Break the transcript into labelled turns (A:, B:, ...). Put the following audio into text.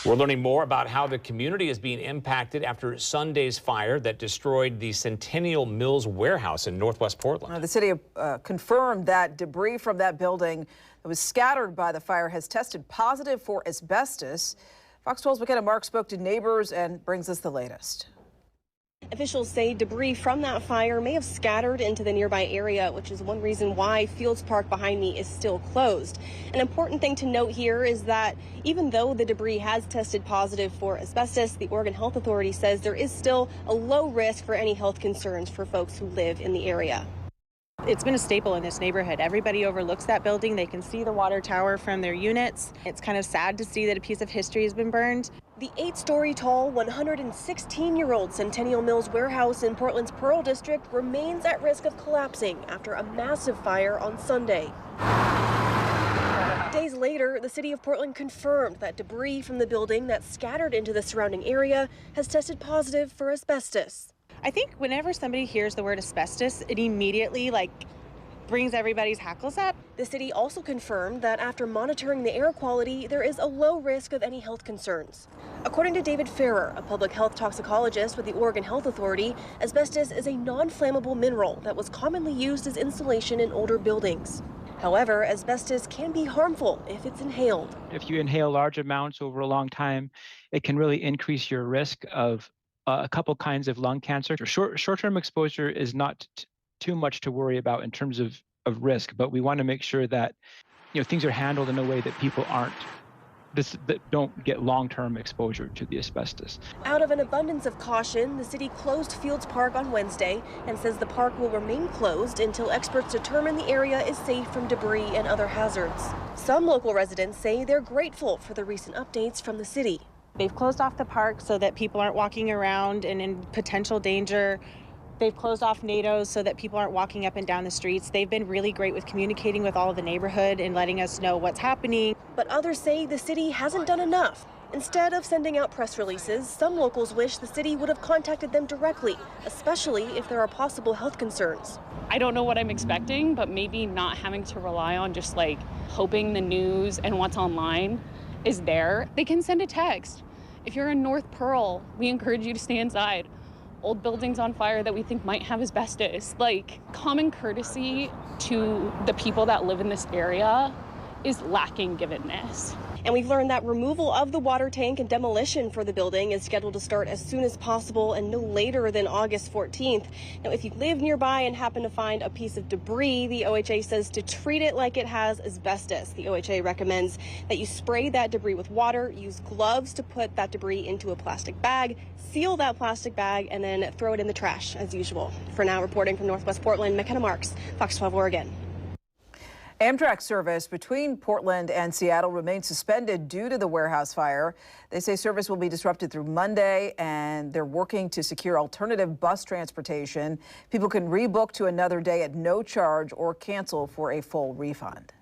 A: We're learning more about how the community is being impacted after Sunday's fire that destroyed the Centennial Mills warehouse in Northwest Portland.
B: The city confirmed that debris from that building that was scattered by the fire has tested positive for asbestos. Fox 12's McKenna Mark spoke to neighbors and brings us the latest.
C: Officials say debris from that fire may have scattered into the nearby area, which is one reason why Fields Park behind me is still closed. An important thing to note here is that even though the debris has tested positive for asbestos, the Oregon Health Authority says there is still a low risk for any health concerns for folks who live in the area.
D: It's been a staple in this neighborhood. Everybody overlooks that building. They can see the water tower from their units. It's kind of sad to see that a piece of history has been burned.
C: The 8-story tall, 116-year-old Centennial Mills warehouse in Portland's Pearl District remains at risk of collapsing after a massive fire on Sunday. Days later, the city of Portland confirmed that debris from the building that scattered into the surrounding area has tested positive for asbestos.
D: I think whenever somebody hears the word asbestos, it immediately brings everybody's hackles up.
C: The city also confirmed that after monitoring the air quality, there is a low risk of any health concerns. According to David Farrer, a public health toxicologist with the Oregon Health Authority, asbestos is a non-flammable mineral that was commonly used as insulation in older buildings. However, asbestos can be harmful if it's inhaled.
E: If you inhale large amounts over a long time, it can really increase your risk of a couple kinds of lung cancer. Short-term exposure is not too much to worry about in terms of risk, but we want to make sure that things are handled in a way that people that don't get long-term exposure to the asbestos.
C: Out of an abundance of caution, the city closed Fields Park on Wednesday and says the park will remain closed until experts determine the area is safe from debris and other hazards. Some local residents say they're grateful for the recent updates from the city.
D: They've closed off the park so that people aren't walking around and in potential danger. They've closed off NATOs so that people aren't walking up and down the streets. They've been really great with communicating with all of the neighborhood and letting us know what's happening.
C: But others say the city hasn't done enough. Instead of sending out press releases, some locals wish the city would have contacted them directly, especially if there are possible health concerns.
F: I don't know what I'm expecting, but maybe not having to rely on just hoping the news and what's online is there. They can send a text. If you're in North Pearl, we encourage you to stay inside. Old buildings on fire that we think might have asbestos. Common courtesy to the people that live in this area is lacking given this.
C: And we've learned that removal of the water tank and demolition for the building is scheduled to start as soon as possible and no later than August 14th. Now, if you live nearby and happen to find a piece of debris, the OHA says to treat it like it has asbestos. The OHA recommends that you spray that debris with water, use gloves to put that debris into a plastic bag, seal that plastic bag, and then throw it in the trash as usual. For now, reporting from Northwest Portland, McKenna Marks, Fox 12 Oregon.
B: Amtrak service between Portland and Seattle remains suspended due to the warehouse fire. They say service will be disrupted through Monday, and they're working to secure alternative bus transportation. People can rebook to another day at no charge or cancel for a full refund.